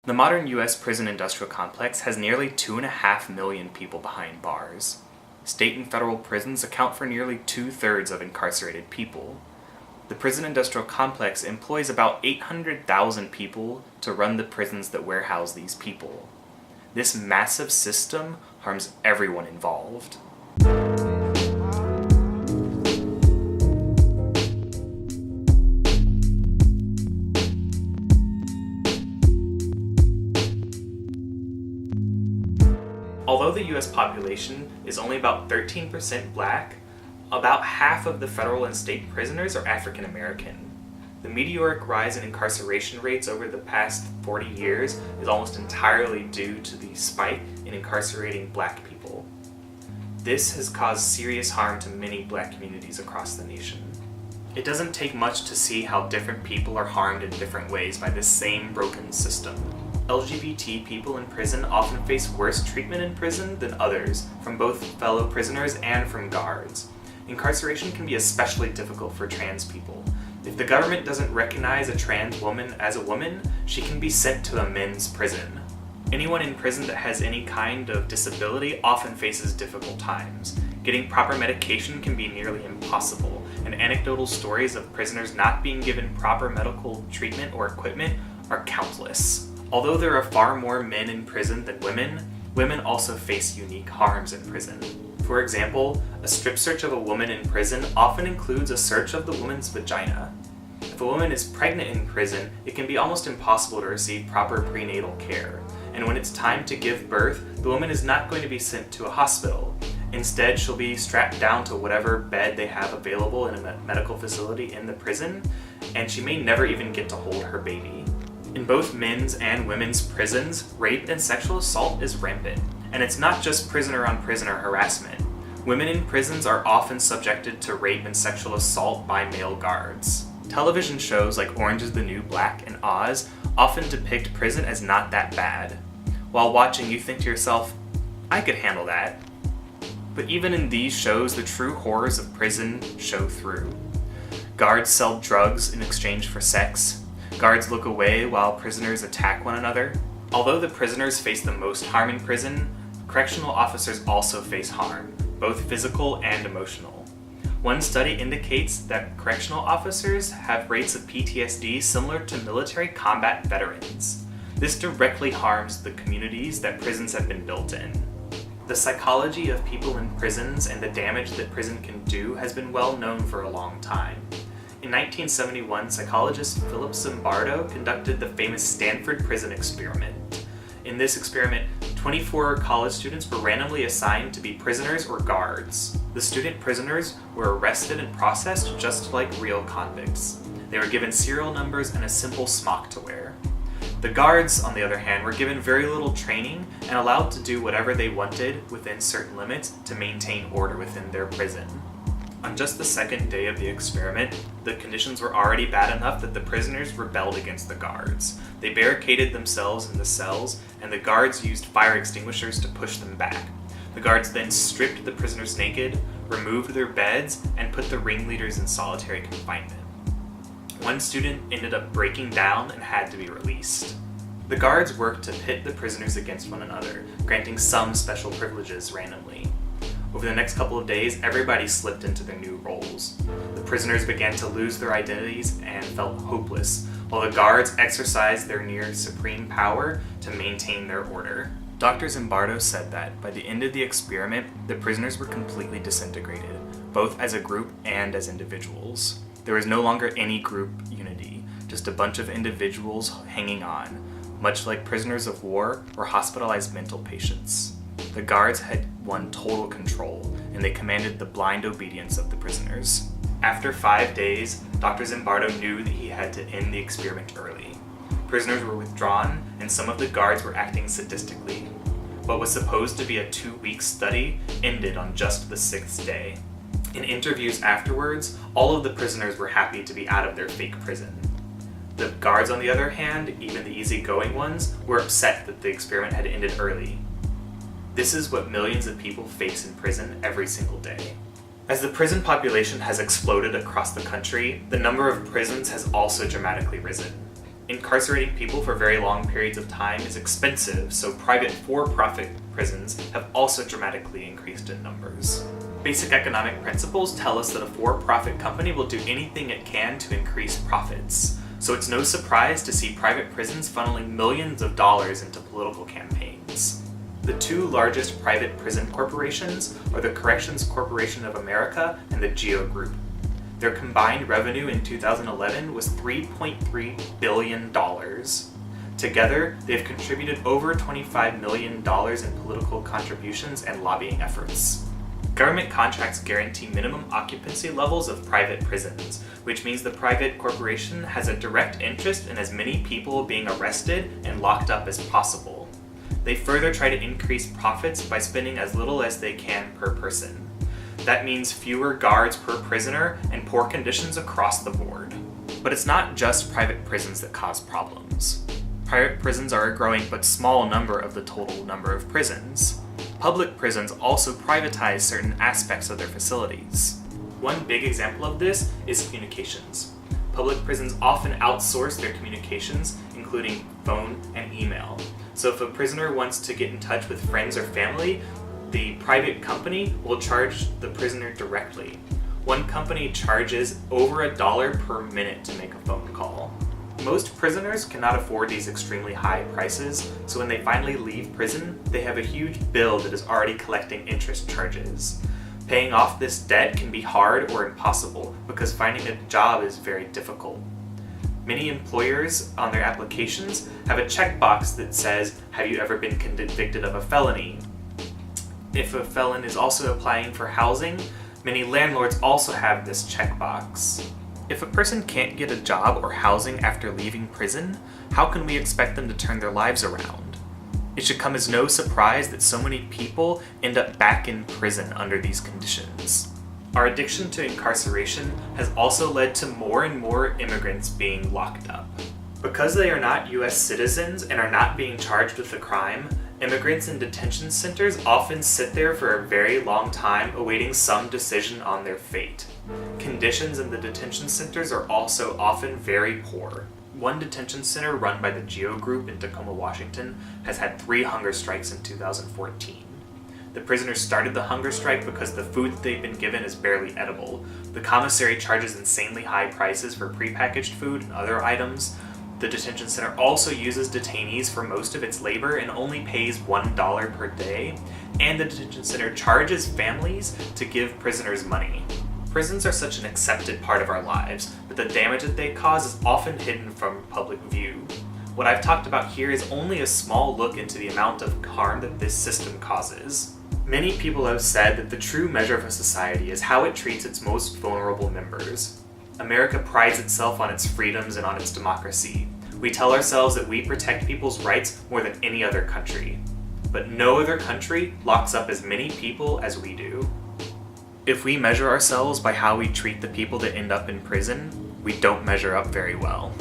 The modern U.S. prison industrial complex has nearly 2.5 million people behind bars. State and federal prisons account for nearly 2/3 of incarcerated people. The prison industrial complex employs about 800,000 people to run the prisons that warehouse these people. This massive system harms everyone involved. Although the US population is only about 13% black, about half of the federal and state prisoners are African American. The meteoric rise in incarceration rates over the past 40 years is almost entirely due to the spike in incarcerating black people. This has caused serious harm to many black communities across the nation. It doesn't take much to see how different people are harmed in different ways by this same broken system. LGBT people in prison often face worse treatment in prison than others, from both fellow prisoners and from guards. Incarceration can be especially difficult for trans people. If the government doesn't recognize a trans woman as a woman, she can be sent to a men's prison. Anyone in prison that has any kind of disability often faces difficult times. Getting proper medication can be nearly impossible, and anecdotal stories of prisoners not being given proper medical treatment or equipment are countless. Although there are far more men in prison than women, women also face unique harms in prison. For example, a strip search of a woman in prison often includes a search of the woman's vagina. If a woman is pregnant in prison, it can be almost impossible to receive proper prenatal care. And when it's time to give birth, the woman is not going to be sent to a hospital. Instead, she'll be strapped down to whatever bed they have available in a medical facility in the prison, and she may never even get to hold her baby. In both men's and women's prisons, rape and sexual assault is rampant. And it's not just prisoner-on-prisoner harassment. Women in prisons are often subjected to rape and sexual assault by male guards. Television shows like Orange is the New Black and Oz often depict prison as not that bad. While watching, you think to yourself, I could handle that. But even in these shows, the true horrors of prison show through. Guards sell drugs in exchange for sex. Guards look away while prisoners attack one another. Although the prisoners face the most harm in prison, correctional officers also face harm, both physical and emotional. One study indicates that correctional officers have rates of PTSD similar to military combat veterans. This directly harms the communities that prisons have been built in. The psychology of people in prisons and the damage that prison can do has been well known for a long time. In 1971, psychologist Philip Zimbardo conducted the famous Stanford Prison Experiment. In this experiment, 24 college students were randomly assigned to be prisoners or guards. The student prisoners were arrested and processed just like real convicts. They were given serial numbers and a simple smock to wear. The guards, on the other hand, were given very little training and allowed to do whatever they wanted within certain limits to maintain order within their prison. On just the second day of the experiment, the conditions were already bad enough that the prisoners rebelled against the guards. They barricaded themselves in the cells, and the guards used fire extinguishers to push them back. The guards then stripped the prisoners naked, removed their beds, and put the ringleaders in solitary confinement. One student ended up breaking down and had to be released. The guards worked to pit the prisoners against one another, granting some special privileges randomly. Over the next couple of days, everybody slipped into their new roles. The prisoners began to lose their identities and felt hopeless, while the guards exercised their near supreme power to maintain their order. Dr. Zimbardo said that by the end of the experiment, the prisoners were completely disintegrated, both as a group and as individuals. There was no longer any group unity, just a bunch of individuals hanging on, much like prisoners of war or hospitalized mental patients. The guards had won total control, and they commanded the blind obedience of the prisoners. After 5 days, Dr. Zimbardo knew that he had to end the experiment early. Prisoners were withdrawn, and some of the guards were acting sadistically. What was supposed to be a 2-week study ended on just the 6th day. In interviews afterwards, all of the prisoners were happy to be out of their fake prison. The guards, on the other hand, even the easygoing ones, were upset that the experiment had ended early. This is what millions of people face in prison every single day. As the prison population has exploded across the country, the number of prisons has also dramatically risen. Incarcerating people for very long periods of time is expensive, so private for-profit prisons have also dramatically increased in numbers. Basic economic principles tell us that a for-profit company will do anything it can to increase profits, so it's no surprise to see private prisons funneling millions of dollars into political campaigns. The two largest private prison corporations are the Corrections Corporation of America and the GEO Group. Their combined revenue in 2011 was $3.3 billion. Together, they've contributed over $25 million in political contributions and lobbying efforts. Government contracts guarantee minimum occupancy levels of private prisons, which means the private corporation has a direct interest in as many people being arrested and locked up as possible. They further try to increase profits by spending as little as they can per person. That means fewer guards per prisoner and poor conditions across the board. But it's not just private prisons that cause problems. Private prisons are a growing but small number of the total number of prisons. Public prisons also privatize certain aspects of their facilities. One big example of this is communications. Public prisons often outsource their communications, including phone and email. So if a prisoner wants to get in touch with friends or family, the private company will charge the prisoner directly. One company charges over $1 per minute to make a phone call. Most prisoners cannot afford these extremely high prices, so when they finally leave prison, they have a huge bill that is already collecting interest charges. Paying off this debt can be hard or impossible because finding a job is very difficult. Many employers on their applications have a checkbox that says, "Have you ever been convicted of a felony?" If a felon is also applying for housing, many landlords also have this checkbox. If a person can't get a job or housing after leaving prison, how can we expect them to turn their lives around? It should come as no surprise that so many people end up back in prison under these conditions. Our addiction to incarceration has also led to more and more immigrants being locked up. Because they are not US citizens and are not being charged with a crime, immigrants in detention centers often sit there for a very long time awaiting some decision on their fate. Conditions in the detention centers are also often very poor. One detention center run by the GEO Group in Tacoma, Washington, has had 3 hunger strikes in 2014. The prisoners started the hunger strike because the food that they've been given is barely edible. The commissary charges insanely high prices for prepackaged food and other items. The detention center also uses detainees for most of its labor and only pays $1 per day, and the detention center charges families to give prisoners money. Prisons are such an accepted part of our lives, but the damage that they cause is often hidden from public view. What I've talked about here is only a small look into the amount of harm that this system causes. Many people have said that the true measure of a society is how it treats its most vulnerable members. America prides itself on its freedoms and on its democracy. We tell ourselves that we protect people's rights more than any other country. But no other country locks up as many people as we do. If we measure ourselves by how we treat the people that end up in prison, we don't measure up very well.